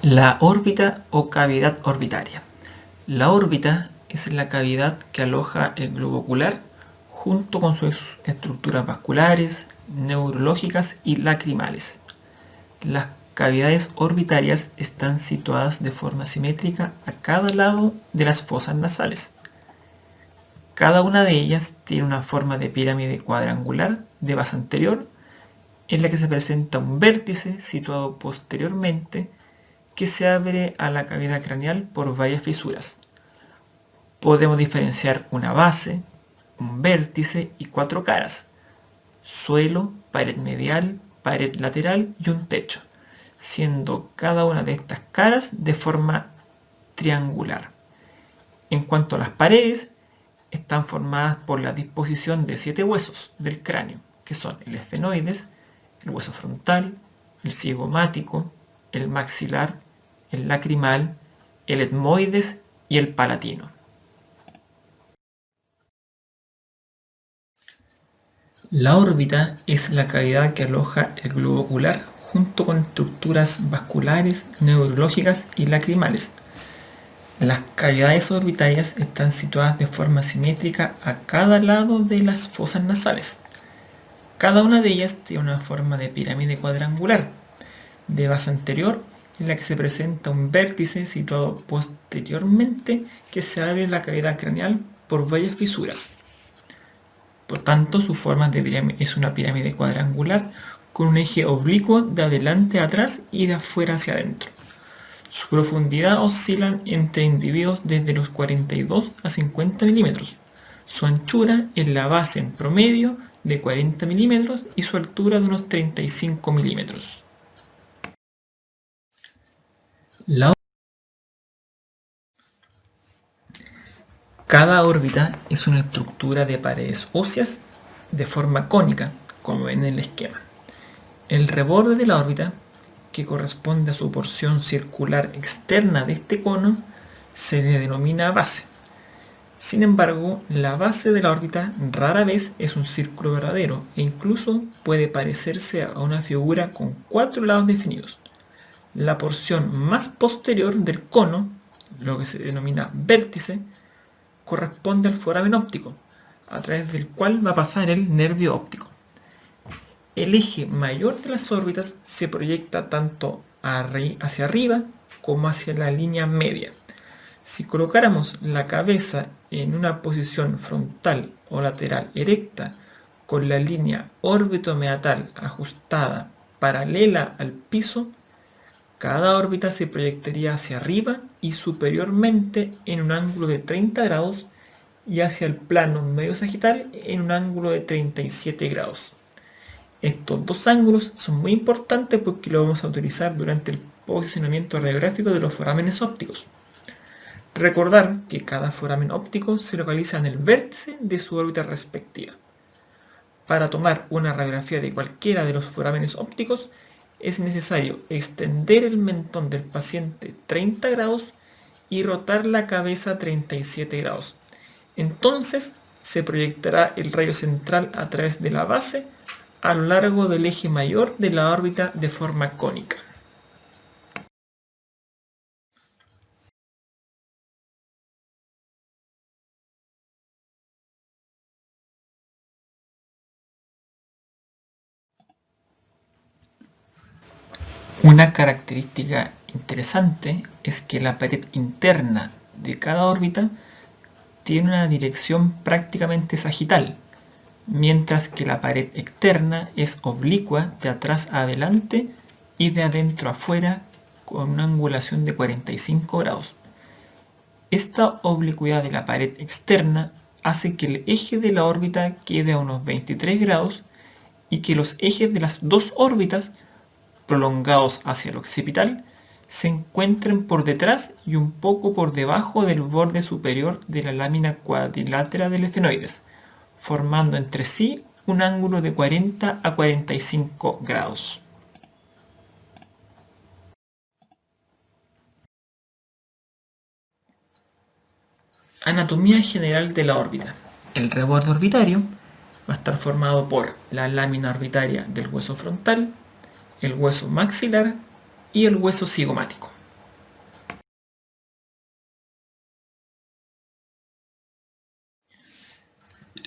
La órbita o cavidad orbitaria. La órbita es la cavidad que aloja el globo ocular junto con sus estructuras vasculares, neurológicas y lacrimales. Las cavidades orbitarias están situadas de forma simétrica a cada lado de las fosas nasales. Cada una de ellas tiene una forma de pirámide cuadrangular de base anterior, en la que se presenta un vértice situado posteriormente que se abre a la cavidad craneal por varias fisuras. Podemos diferenciar una base, un vértice y 4 caras: suelo, pared medial, pared lateral y un techo, siendo cada una de estas caras de forma triangular. En cuanto a las paredes, están formadas por la disposición de 7 huesos del cráneo, que son el esfenoides, el hueso frontal, el cigomático, el maxilar, el lacrimal, el etmoides y el palatino. La órbita es la cavidad que aloja el globo ocular junto con estructuras vasculares, neurológicas y lacrimales. Las cavidades orbitarias están situadas de forma simétrica a cada lado de las fosas nasales. Cada una de ellas tiene una forma de pirámide cuadrangular de base anterior, en la que se presenta un vértice situado posteriormente que se abre la cavidad craneal por varias fisuras. Por tanto, su forma de pirámide es una pirámide cuadrangular con un eje oblicuo de adelante a atrás y de afuera hacia adentro. Su profundidad oscila entre individuos desde los 42 a 50 milímetros. Su anchura en la base en promedio de 40 milímetros y su altura de unos 35 milímetros. Cada órbita es una estructura de paredes óseas de forma cónica, como ven en el esquema. El reborde de la órbita, que corresponde a su porción circular externa de este cono, se le denomina base. Sin embargo, la base de la órbita rara vez es un círculo verdadero e incluso puede parecerse a una figura con 4 lados definidos. La porción más posterior del cono, lo que se denomina vértice, corresponde al foramen óptico, a través del cual va a pasar el nervio óptico. El eje mayor de las órbitas se proyecta tanto hacia arriba como hacia la línea media. Si colocáramos la cabeza en una posición frontal o lateral erecta, con la línea órbito-meatal ajustada paralela al piso, cada órbita se proyectaría hacia arriba y superiormente en un ángulo de 30 grados y hacia el plano medio sagital en un ángulo de 37 grados. Estos dos ángulos son muy importantes porque lo vamos a utilizar durante el posicionamiento radiográfico de los forámenes ópticos. Recordar que cada foramen óptico se localiza en el vértice de su órbita respectiva. Para tomar una radiografía de cualquiera de los forámenes ópticos es necesario extender el mentón del paciente 30 grados y rotar la cabeza 37 grados. Entonces se proyectará el rayo central a través de la base a lo largo del eje mayor de la órbita de forma cónica. Una característica interesante es que la pared interna de cada órbita tiene una dirección prácticamente sagital, mientras que la pared externa es oblicua de atrás a adelante y de adentro a afuera con una angulación de 45 grados. Esta oblicuidad de la pared externa hace que el eje de la órbita quede a unos 23 grados y que los ejes de las dos órbitas, prolongados hacia el occipital, se encuentren por detrás y un poco por debajo del borde superior de la lámina cuadrilátera del esfenoides, formando entre sí un ángulo de 40 a 45 grados. Anatomía general de la órbita. El reborde orbitario va a estar formado por la lámina orbitaria del hueso frontal, el hueso maxilar y el hueso cigomático.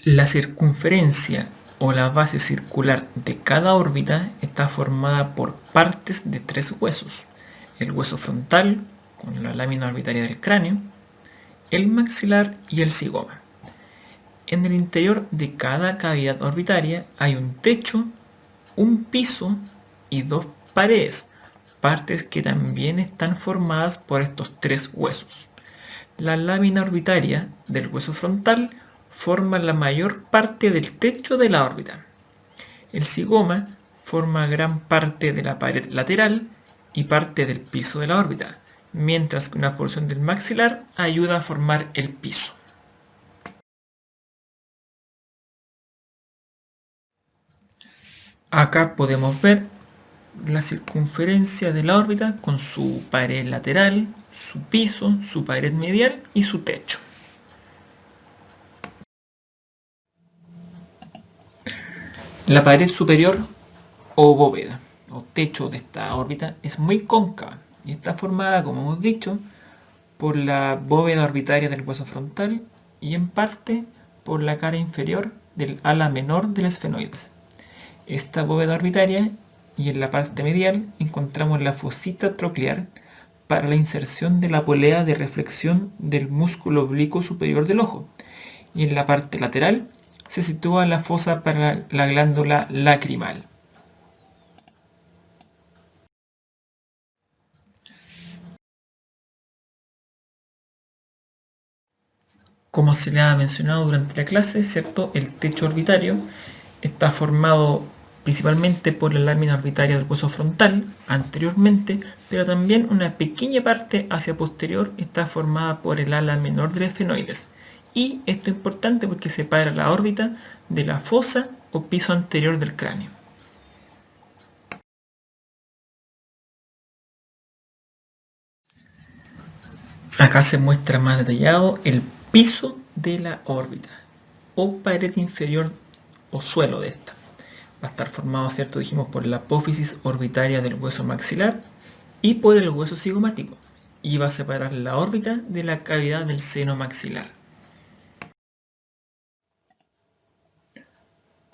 La circunferencia o la base circular de cada órbita está formada por partes de 3 huesos: el hueso frontal, con la lámina orbitaria del cráneo, el maxilar y el zigoma. En el interior de cada cavidad orbitaria hay un techo, un piso y 2 paredes, partes que también están formadas por estos 3 huesos. La lámina orbitaria del hueso frontal forma la mayor parte del techo de la órbita. El zigoma forma gran parte de la pared lateral y parte del piso de la órbita, mientras que una porción del maxilar ayuda a formar el piso. Acá podemos ver la circunferencia de la órbita con su pared lateral, su piso, su pared medial y su techo. La pared superior o bóveda o techo de esta órbita es muy cóncava y está formada, como hemos dicho, por la bóveda orbitaria del hueso frontal y en parte por la cara inferior del ala menor del esfenoides. Esta bóveda orbitaria, y en la parte medial encontramos la fosita troclear para la inserción de la polea de reflexión del músculo oblicuo superior del ojo, y en la parte lateral se sitúa la fosa para la glándula lacrimal. Como se le ha mencionado durante la clase, ¿cierto? El techo orbitario está formado principalmente por la lámina orbitaria del hueso frontal anteriormente, pero también una pequeña parte hacia posterior está formada por el ala menor del esfenoides. Y esto es importante porque separa la órbita de la fosa o piso anterior del cráneo. Acá se muestra más detallado el piso de la órbita o pared inferior o suelo de esta. Va a estar formado, ¿cierto? Dijimos, por la apófisis orbitaria del hueso maxilar y por el hueso cigomático, y va a separar la órbita de la cavidad del seno maxilar.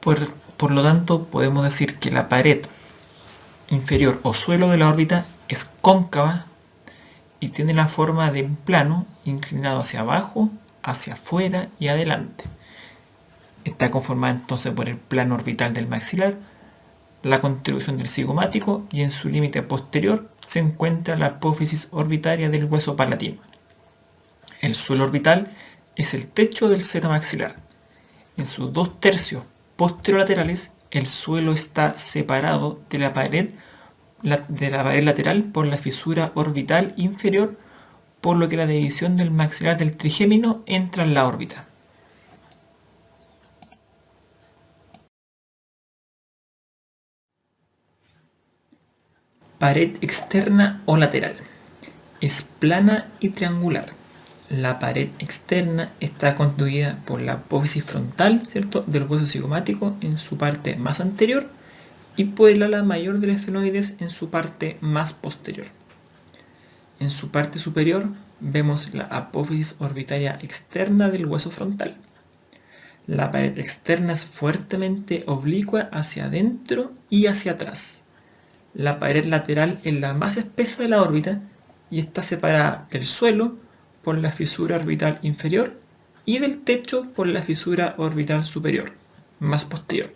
Por lo tanto, podemos decir que la pared inferior o suelo de la órbita es cóncava y tiene la forma de un plano inclinado hacia abajo, hacia afuera y adelante. Está conformada entonces por el plano orbital del maxilar, la contribución del cigomático, y en su límite posterior se encuentra la apófisis orbitaria del hueso palatino. El suelo orbital es el techo del seno maxilar. En sus 2 tercios posterolaterales, el suelo está separado de la pared lateral por la fisura orbital inferior, por lo que la división del maxilar del trigémino entra en la órbita. Pared externa o lateral. Es plana y triangular. La pared externa está constituida por la apófisis frontal, ¿cierto?, del hueso cigomático en su parte más anterior y por el ala mayor del esfenoides en su parte más posterior. En su parte superior vemos la apófisis orbitaria externa del hueso frontal. La pared externa es fuertemente oblicua hacia adentro y hacia atrás. La pared lateral es la más espesa de la órbita y está separada del suelo por la fisura orbital inferior y del techo por la fisura orbital superior, más posterior,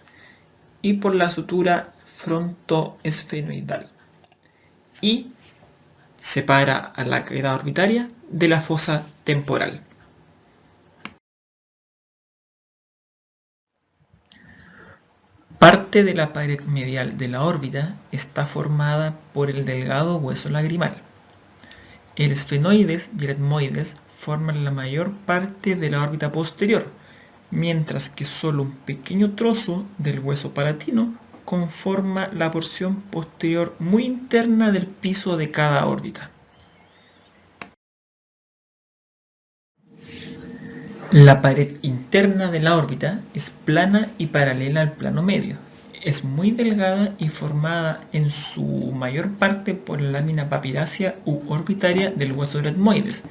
y por la sutura frontoesfenoidal. Y separa a la cavidad orbitaria de la fosa temporal. Parte de la pared medial de la órbita está formada por el delgado hueso lagrimal. El esfenoides y el etmoides forman la mayor parte de la órbita posterior, mientras que solo un pequeño trozo del hueso palatino conforma la porción posterior muy interna del piso de cada órbita. La pared interna de la órbita es plana y paralela al plano medio. Es muy delgada y formada en su mayor parte por la lámina papirácea u orbitaria del hueso del etmoides,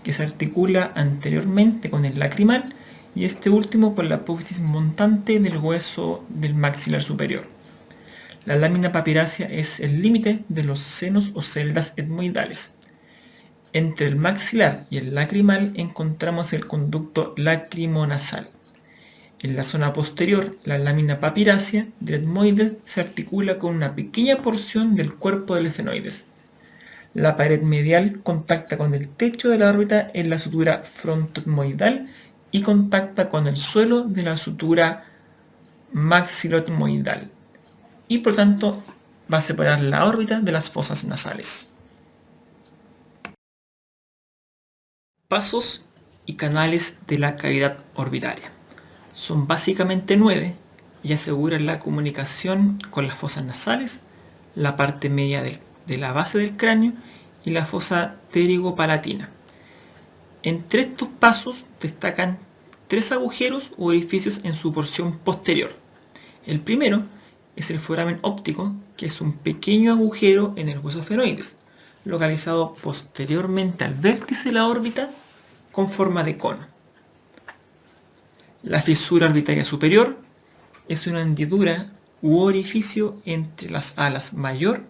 que se articula anteriormente con el lacrimal y este último por la apófisis montante del hueso del maxilar superior. La lámina papirácea es el límite de los senos o celdas etmoidales. Entre el maxilar y el lacrimal encontramos el conducto lacrimonasal. En la zona posterior, la lámina papirácea del etmoides se articula con una pequeña porción del cuerpo del esfenoides. La pared medial contacta con el techo de la órbita en la sutura frontoetmoidal y contacta con el suelo de la sutura maxiloetmoidal, y por tanto va a separar la órbita de las fosas nasales. Pasos y canales de la cavidad orbitaria. Son básicamente 9 y aseguran la comunicación con las fosas nasales, la parte media de la base del cráneo y la fosa pterigopalatina. Entre estos pasos destacan 3 agujeros o orificios en su porción posterior. El primero es el foramen óptico, que es un pequeño agujero en el hueso esfenoides, localizado posteriormente al vértice de la órbita con forma de cono. La fisura orbitaria superior es una hendidura u orificio entre las alas mayor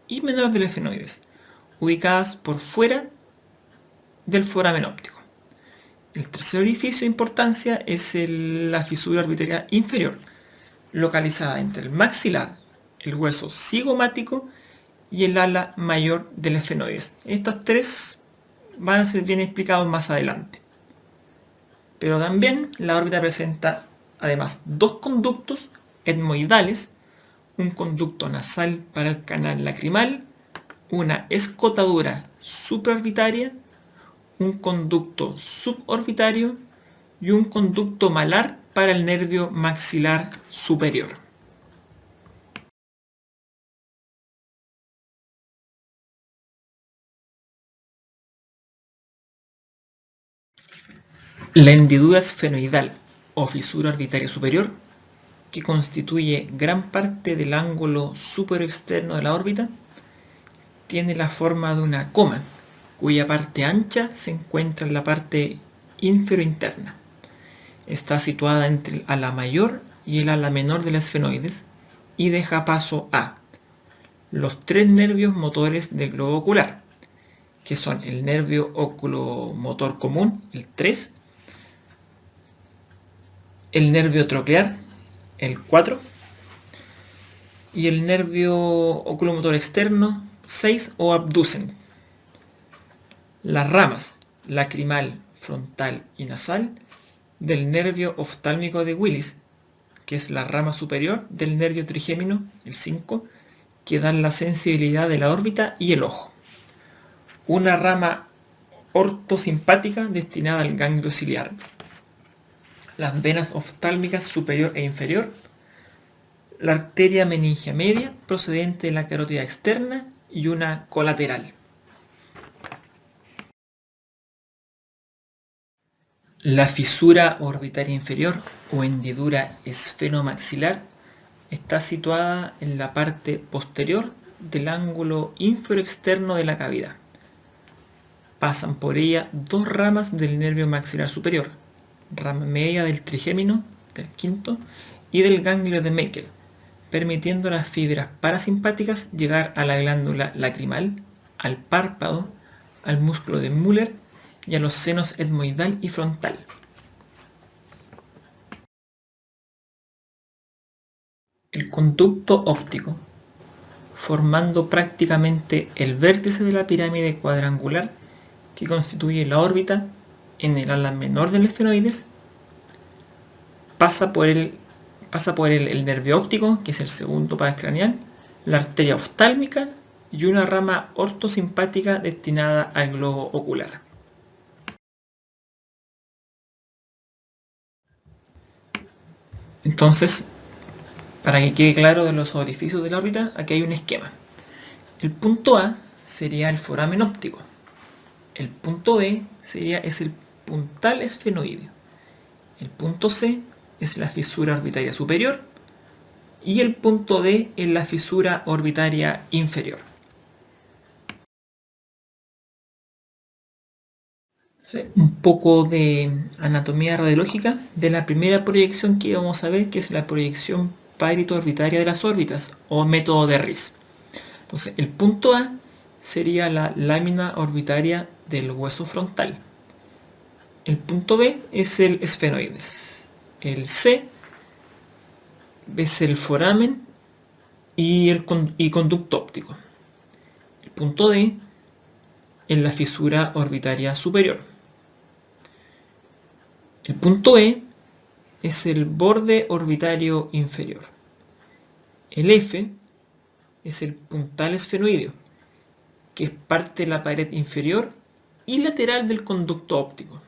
y menor del esfenoides, ubicadas por fuera del foramen óptico. El tercer orificio de importancia es la fisura orbitaria inferior, localizada entre el maxilar, el hueso cigomático y el ala mayor del esfenoides. Estas 3 van a ser bien explicados más adelante. Pero también la órbita presenta además 2 conductos etmoidales, un conducto nasal para el canal lacrimal, una escotadura supraorbitaria, un conducto suborbitario y un conducto malar para el nervio maxilar superior. La hendidura esfenoidal o fisura orbitaria superior, que constituye gran parte del ángulo superexterno de la órbita, tiene la forma de una coma, cuya parte ancha se encuentra en la parte inferointerna. Está situada entre el ala mayor y el ala menor del esfenoides y deja paso a los 3 nervios motores del globo ocular, que son el nervio oculomotor común, el 3, el nervio troquear, el 4, y el nervio oculomotor externo, 6 o abducen. Las ramas lacrimal, frontal y nasal del nervio oftálmico de Willis, que es la rama superior del nervio trigémino, el 5, que dan la sensibilidad de la órbita y el ojo. Una rama ortosimpática destinada al ganglio ciliar. Las venas oftálmicas superior e inferior, la arteria meningia media procedente de la carótida externa y una colateral. La fisura orbitaria inferior o hendidura esfenomaxilar está situada en la parte posterior del ángulo inferoexterno de la cavidad. Pasan por ella 2 ramas del nervio maxilar superior, rama media del trigémino, del 5, y del ganglio de Meckel, permitiendo a las fibras parasimpáticas llegar a la glándula lacrimal, al párpado, al músculo de Müller y a los senos etmoidal y frontal. El conducto óptico, formando prácticamente el vértice de la pirámide cuadrangular que constituye la órbita en el ala menor del esfenoides, pasa por el nervio óptico, que es el segundo paracraneal, la arteria oftálmica y una rama ortosimpática destinada al globo ocular. Entonces, para que quede claro de los orificios de la órbita, aquí hay un esquema. El punto A sería el foramen óptico. El punto B es el puntal esfenoideo. El punto C es la fisura orbitaria superior y el punto D es la fisura orbitaria inferior. Un poco de anatomía radiológica de la primera proyección que vamos a ver, que es la proyección parieto-orbitaria de las órbitas o método de Riss. Entonces, el punto A sería la lámina orbitaria del hueso frontal. El punto B es el esfenoides. El C es el foramen y conducto óptico. El punto D es la fisura orbitaria superior. El punto E es el borde orbitario inferior. El F es el puntal esfenoideo, que es parte de la pared inferior y lateral del conducto óptico.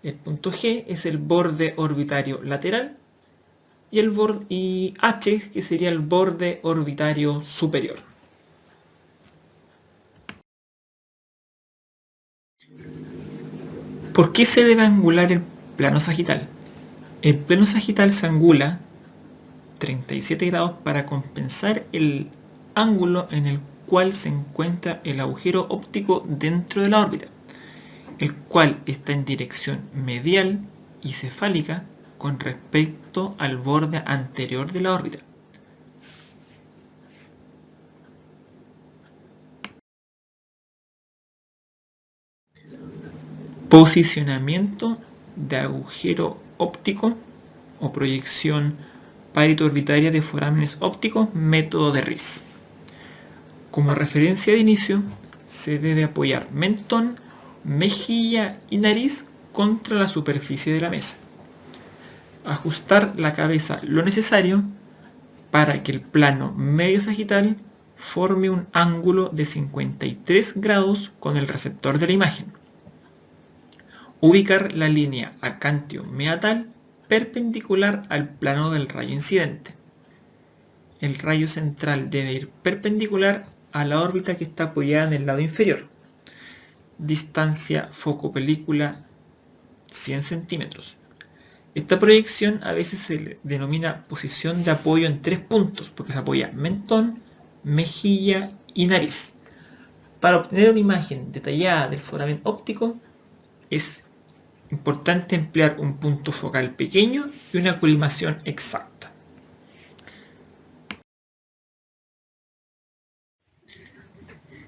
El punto G es el borde orbitario lateral y H, que sería el borde orbitario superior. ¿Por qué se debe angular el plano sagital? El plano sagital se angula 37 grados para compensar el ángulo en el cual se encuentra el agujero óptico dentro de la órbita, el cual está en dirección medial y cefálica con respecto al borde anterior de la órbita. Posicionamiento de agujero óptico o proyección parieto-orbitaria de forámenes ópticos, método de Riss. Como referencia de inicio, se debe apoyar mentón, mejilla y nariz contra la superficie de la mesa. Ajustar la cabeza lo necesario para que el plano medio sagital forme un ángulo de 53 grados con el receptor de la imagen. Ubicar la línea acantio-meatal perpendicular al plano del rayo incidente. El rayo central debe ir perpendicular a la órbita que está apoyada en el lado inferior. Distancia foco-película 100 centímetros. Esta proyección a veces se denomina posición de apoyo en 3 puntos, porque se apoya mentón, mejilla y nariz. Para obtener una imagen detallada del foramen óptico es importante emplear un punto focal pequeño y una colimación exacta.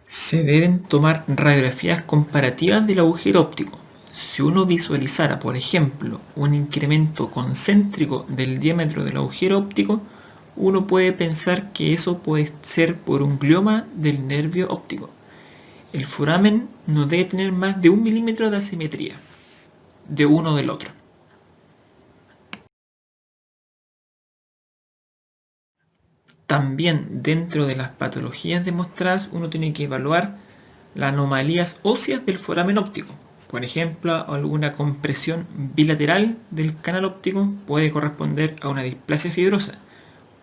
Se deben tomar radiografías comparativas del agujero óptico. Si uno visualizara, por ejemplo, un incremento concéntrico del diámetro del agujero óptico, uno puede pensar que eso puede ser por un glioma del nervio óptico. El foramen no debe tener más de 1 milímetro de asimetría de uno del otro. También dentro de las patologías demostradas uno tiene que evaluar las anomalías óseas del foramen óptico. Por ejemplo, alguna compresión bilateral del canal óptico puede corresponder a una displasia fibrosa.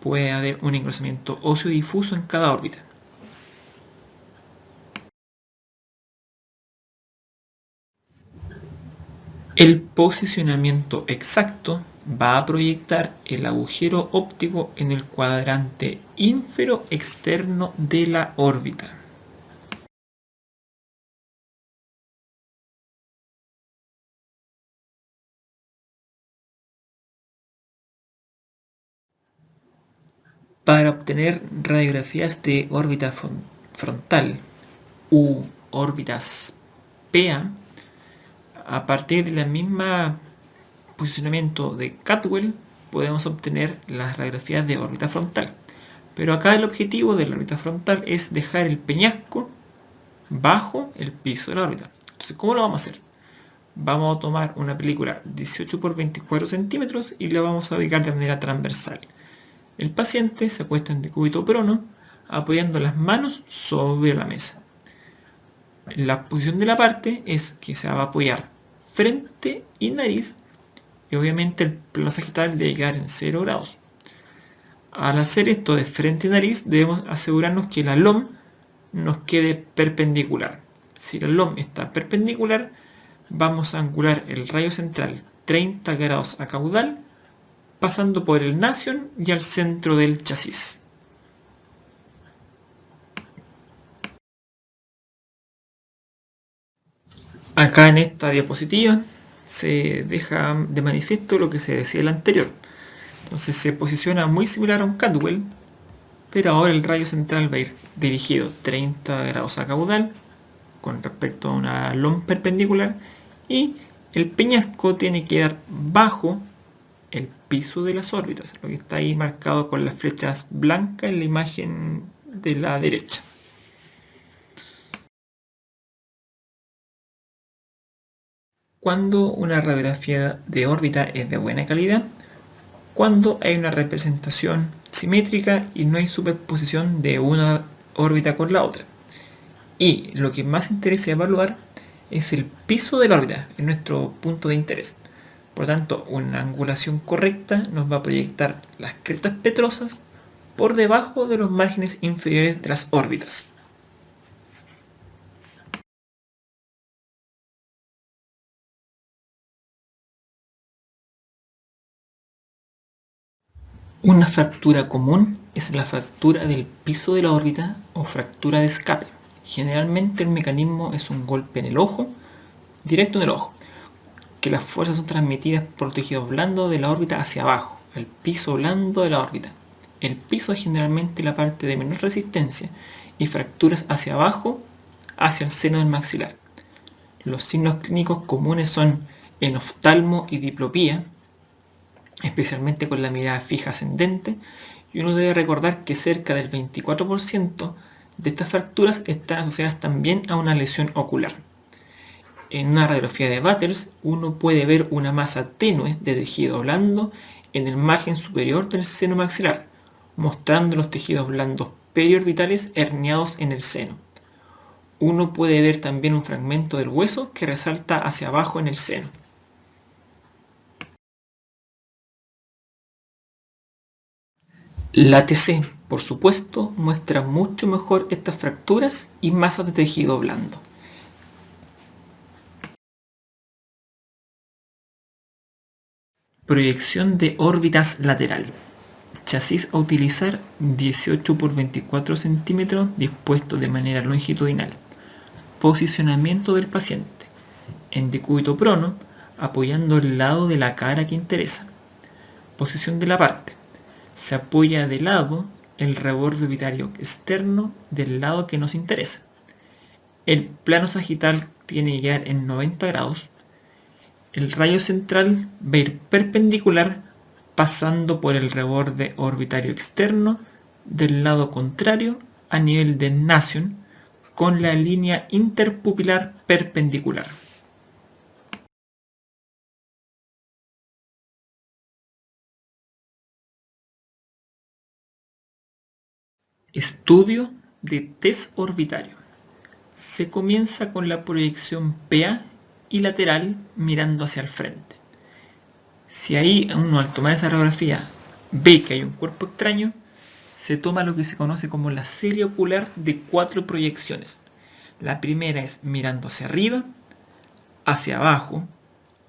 Puede haber un engrosamiento óseo difuso en cada órbita. El posicionamiento exacto va a proyectar el agujero óptico en el cuadrante ínfero externo de la órbita. Para obtener radiografías de órbita frontal u órbitas PA, a partir del mismo posicionamiento de Catwell podemos obtener las radiografías de órbita frontal. Pero acá el objetivo de la órbita frontal es dejar el peñasco bajo el piso de la órbita. Entonces, ¿cómo lo vamos a hacer? Vamos a tomar una película 18 por 24 centímetros y la vamos a ubicar de manera transversal. El paciente se acuesta en decúbito prono, apoyando las manos sobre la mesa. La posición de la parte es que se va a apoyar frente y nariz, y obviamente el plano sagital debe quedar en 0 grados. Al hacer esto de frente y nariz, debemos asegurarnos que la LOM nos quede perpendicular. Si la LOM está perpendicular, vamos a angular el rayo central 30 grados a caudal, pasando por el nasion y al centro del chasis. Acá en esta diapositiva se deja de manifiesto lo que se decía en la anterior. Entonces se posiciona muy similar a un catwell, pero ahora el rayo central va a ir dirigido 30 grados a caudal con respecto a una LOM perpendicular, y el peñasco tiene que quedar bajo el piso de las órbitas, lo que está ahí marcado con las flechas blancas en la imagen de la derecha. Cuando una radiografía de órbita es de buena calidad, cuando hay una representación simétrica y no hay superposición de una órbita con la otra. Y lo que más interesa evaluar es el piso de la órbita, en nuestro punto de interés. Por lo tanto, una angulación correcta nos va a proyectar las crestas petrosas por debajo de los márgenes inferiores de las órbitas. Una fractura común es la fractura del piso de la órbita o fractura de escape. Generalmente el mecanismo es un golpe en el ojo, directo en el ojo, que las fuerzas son transmitidas por tejidos blandos de la órbita hacia abajo, el piso blando de la órbita. El piso es generalmente la parte de menor resistencia y fracturas hacia abajo, hacia el seno del maxilar. Los signos clínicos comunes son enoftalmo y diplopía, especialmente con la mirada fija ascendente, y uno debe recordar que cerca del 24% de estas fracturas están asociadas también a una lesión ocular. En una radiografía de Battles, uno puede ver una masa tenue de tejido blando en el margen superior del seno maxilar, mostrando los tejidos blandos periorbitales herniados en el seno. Uno puede ver también un fragmento del hueso que resalta hacia abajo en el seno. La TC, por supuesto, muestra mucho mejor estas fracturas y masas de tejido blando. Proyección de órbitas lateral. Chasis a utilizar 18 por 24 centímetros dispuesto de manera longitudinal. Posicionamiento del paciente. En decúbito prono, apoyando el lado de la cara que interesa. Posición de la parte. Se apoya de lado el reborde orbitario externo del lado que nos interesa. El plano sagital tiene que quedar en 90 grados. El rayo central va a ir perpendicular pasando por el reborde orbitario externo del lado contrario a nivel de nación con la línea interpupilar perpendicular. Estudio de test orbitario. Se comienza con la proyección PA y lateral mirando hacia el frente. Si ahí uno al tomar esa radiografía ve que hay un cuerpo extraño, se toma lo que se conoce como la serie ocular de 4 proyecciones. La primera es mirando hacia arriba, hacia abajo,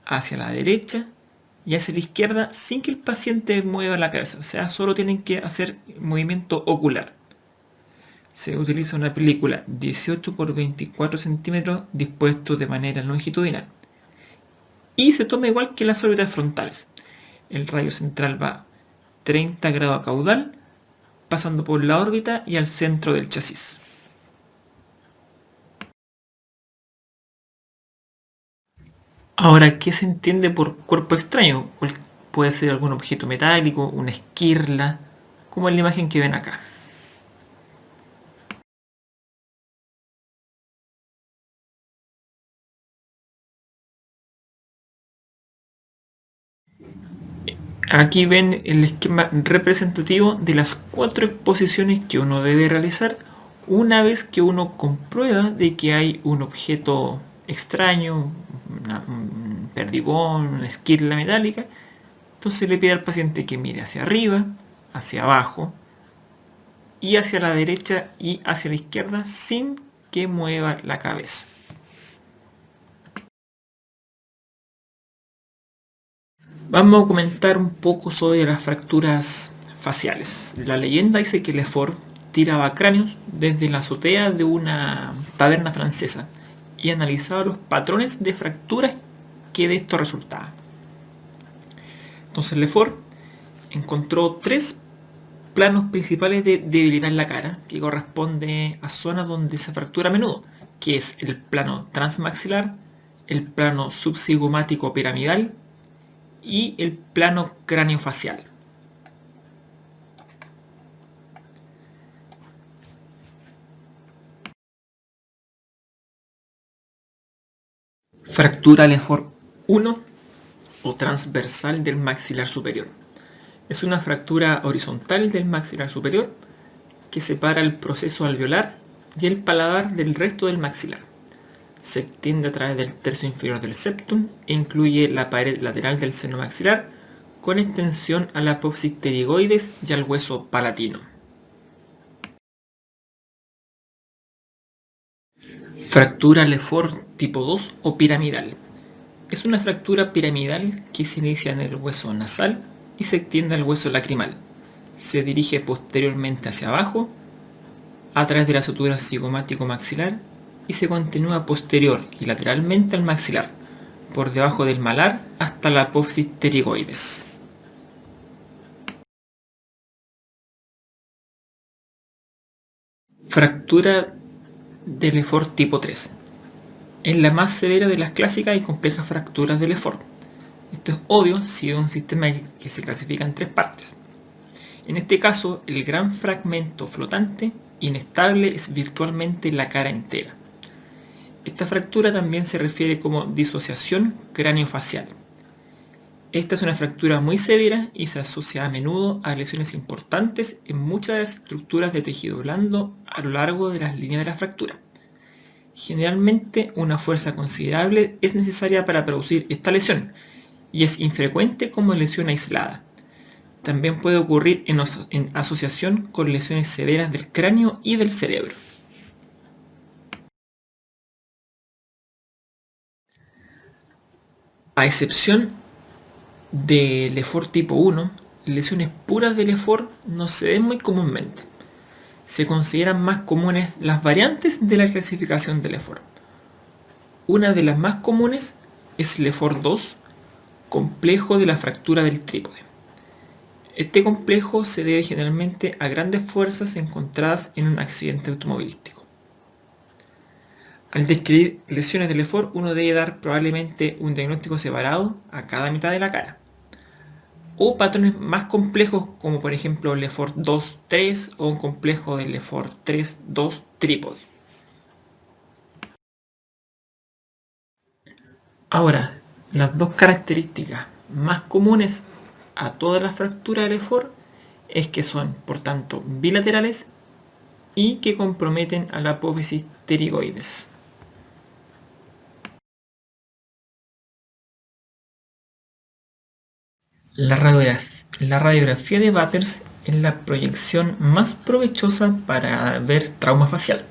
hacia la derecha y hacia la izquierda sin que el paciente mueva la cabeza. O sea, solo tienen que hacer movimiento ocular. Se utiliza una película 18 por 24 centímetros dispuesto de manera longitudinal. Y se toma igual que las órbitas frontales. El rayo central va 30 grados a caudal, pasando por la órbita y al centro del chasis. Ahora, ¿qué se entiende por cuerpo extraño? Puede ser algún objeto metálico, una esquirla, como en la imagen que ven acá. Aquí ven el esquema representativo de las 4 exposiciones que uno debe realizar una vez que uno comprueba de que hay un objeto extraño, un perdigón, una esquirla metálica. Entonces le pide al paciente que mire hacia arriba, hacia abajo y hacia la derecha y hacia la izquierda sin que mueva la cabeza. Vamos a comentar un poco sobre las fracturas faciales. La leyenda dice que Lefort tiraba cráneos desde la azotea de una taberna francesa y analizaba los patrones de fracturas que de esto resultaban. Entonces Lefort encontró 3 planos principales de debilidad en la cara, que corresponde a zonas donde se fractura a menudo, que es el plano transmaxilar, el plano subcigomático piramidal y el plano craniofacial. Fractura Lefort 1 o transversal del maxilar superior. Es una fractura horizontal del maxilar superior que separa el proceso alveolar y el paladar del resto del maxilar. Se extiende a través del tercio inferior del septum e incluye la pared lateral del seno maxilar con extensión a la apófisis pterigoides y al hueso palatino. Fractura Lefort tipo 2 o piramidal. Es una fractura piramidal que se inicia en el hueso nasal y se extiende al hueso lacrimal. Se dirige posteriormente hacia abajo a través de la sutura cigomático-maxilar y se continúa posterior y lateralmente al maxilar, por debajo del malar hasta la apófisis pterigoides. Fractura de Lefort tipo 3. Es la más severa de las clásicas y complejas fracturas de Lefort. Esto es obvio si es un sistema que se clasifica en 3 partes. En este caso, el gran fragmento flotante inestable es virtualmente la cara entera. Esta fractura también se refiere como disociación craneofacial. Esta es una fractura muy severa y se asocia a menudo a lesiones importantes en muchas de las estructuras de tejido blando a lo largo de las líneas de la fractura. Generalmente una fuerza considerable es necesaria para producir esta lesión y es infrecuente como lesión aislada. También puede ocurrir en asociación con lesiones severas del cráneo y del cerebro. A excepción de Lefort tipo 1, lesiones puras de Lefort no se ven muy comúnmente. Se consideran más comunes las variantes de la clasificación de Lefort. Una de las más comunes es Lefort 2, complejo de la fractura del trípode. Este complejo se debe generalmente a grandes fuerzas encontradas en un accidente automovilístico. Al describir lesiones de Lefort, uno debe dar probablemente un diagnóstico separado a cada mitad de la cara. O patrones más complejos como por ejemplo Lefort 2-3 o un complejo de Lefort 3-2 trípode. Ahora, las dos características más comunes a todas las fracturas de Lefort es que son, por tanto, bilaterales y que comprometen a la apófisis pterigoides. La radiografía de Batters es la proyección más provechosa para ver trauma facial,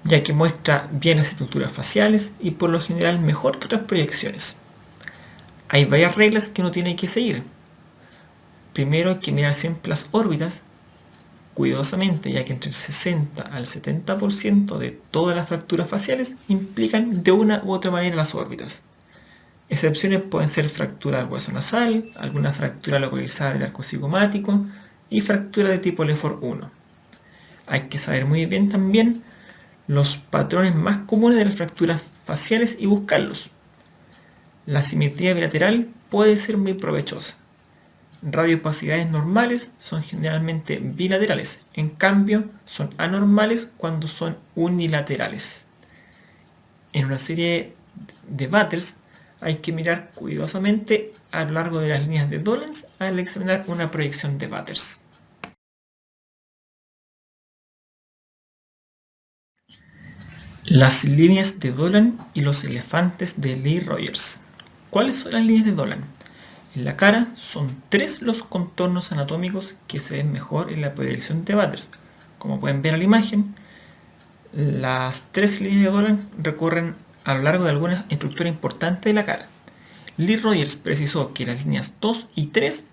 ya que muestra bien las estructuras faciales y por lo general mejor que otras proyecciones. Hay varias reglas que uno tiene que seguir. Primero hay que mirar siempre las órbitas cuidadosamente, ya que entre el 60 al 70% de todas las fracturas faciales implican de una u otra manera las órbitas. Excepciones pueden ser fractura del hueso nasal, alguna fractura localizada del arco cigomático y fractura de tipo Lefort 1. Hay que saber muy bien también los patrones más comunes de las fracturas faciales y buscarlos. La simetría bilateral puede ser muy provechosa. Radioopacidades normales son generalmente bilaterales, en cambio son anormales cuando son unilaterales. En una serie de Batters hay que mirar cuidadosamente a lo largo de las líneas de Dollens al examinar una proyección de Batters. Las líneas de Dolan y los elefantes de Lee Rogers. ¿Cuáles son las líneas de Dolan? En la cara son 3 los contornos anatómicos que se ven mejor en la proyección de Batters. Como pueden ver en la imagen, las 3 líneas de Dolan recorren a lo largo de alguna estructura importante de la cara. Lee Rogers precisó que las líneas 2 y 3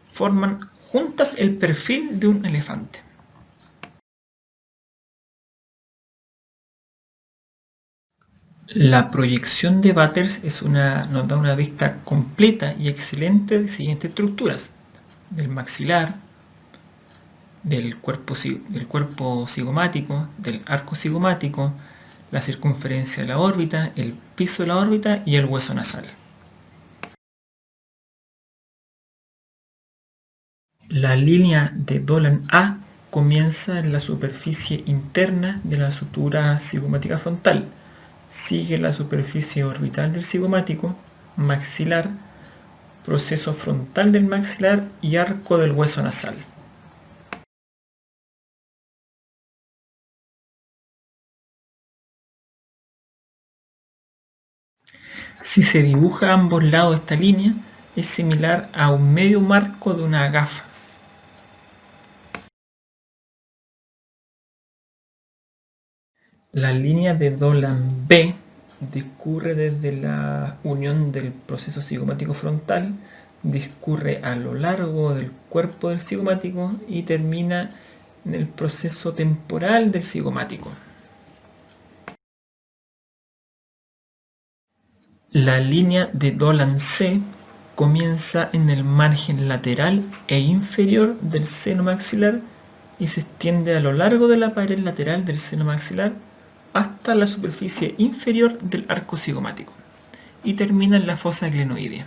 forman juntas el perfil de un elefante. La proyección de Butters nos da una vista completa y excelente de siguientes estructuras: del maxilar, del cuerpo cigomático, del arco cigomático, la circunferencia de la órbita, el piso de la órbita y el hueso nasal. La línea de Dolan A comienza en la superficie interna de la sutura cigomática frontal, sigue la superficie orbital del cigomático, maxilar, proceso frontal del maxilar y arco del hueso nasal. Si se dibuja a ambos lados de esta línea, es similar a un medio marco de una gafa. La línea de Dolan B discurre desde la unión del proceso cigomático frontal, discurre a lo largo del cuerpo del cigomático y termina en el proceso temporal del cigomático. La línea de Dolan C comienza en el margen lateral e inferior del seno maxilar y se extiende a lo largo de la pared lateral del seno maxilar hasta la superficie inferior del arco cigomático y termina en la fosa glenoidea.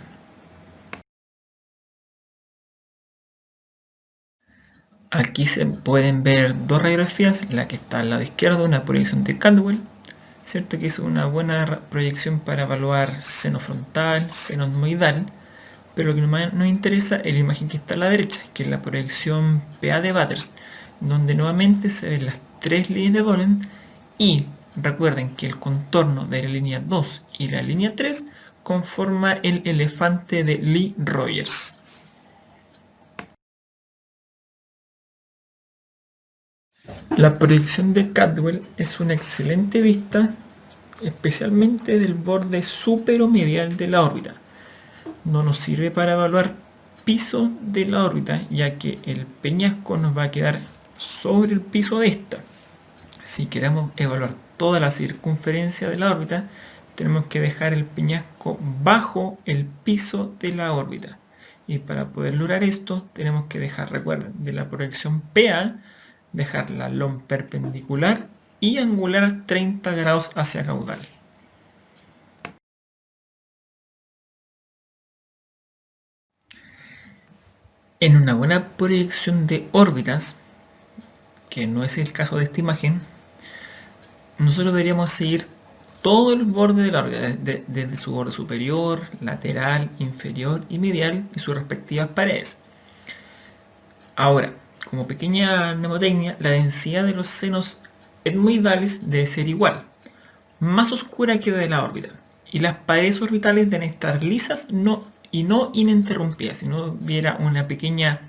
Aquí se pueden ver dos radiografías, la que está al lado izquierdo, una proyección de Caldwell, cierto que es una buena proyección para evaluar seno frontal, seno etmoidal, pero lo que nos interesa es la imagen que está a la derecha, que es la proyección PA de Butters, donde nuevamente se ven las tres líneas de Dolan y recuerden que el contorno de la línea 2 y la línea 3 conforma el elefante de Lee Rogers. La proyección de Caldwell es una excelente vista, especialmente del borde superomedial de la órbita. No nos sirve para evaluar piso de la órbita, ya que el peñasco nos va a quedar sobre el piso de esta. Si queremos evaluar toda la circunferencia de la órbita, tenemos que dejar el peñasco bajo el piso de la órbita. Y para poder lograr esto, tenemos que dejar, recuerden, de la proyección PA, dejar la LOM perpendicular y angular 30 grados hacia caudal. En una buena proyección de órbitas, que no es el caso de esta imagen, nosotros deberíamos seguir todo el borde de la órbita, desde su borde superior, lateral, inferior y medial y sus respectivas paredes. Ahora, como pequeña mnemotecnia, la densidad de los senos etmoidales debe ser igual, más oscura que de la órbita, y las paredes orbitales deben estar lisas y no ininterrumpidas. Si no hubiera una pequeña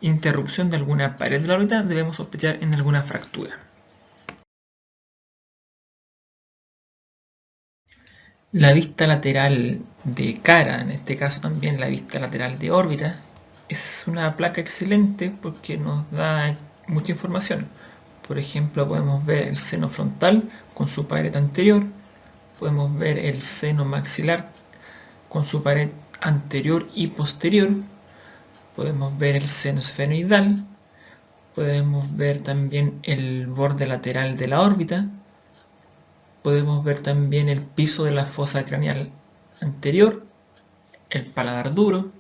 interrupción de alguna pared de la órbita, debemos sospechar en alguna fractura. La vista lateral de cara, en este caso también la vista lateral de órbita, es una placa excelente porque nos da mucha información. Por ejemplo, podemos ver el seno frontal con su pared anterior, podemos ver el seno maxilar con su pared anterior y posterior, podemos ver el seno esfenoidal, podemos ver también el borde lateral de la órbita, podemos ver también el piso de la fosa craneal anterior, el paladar duro,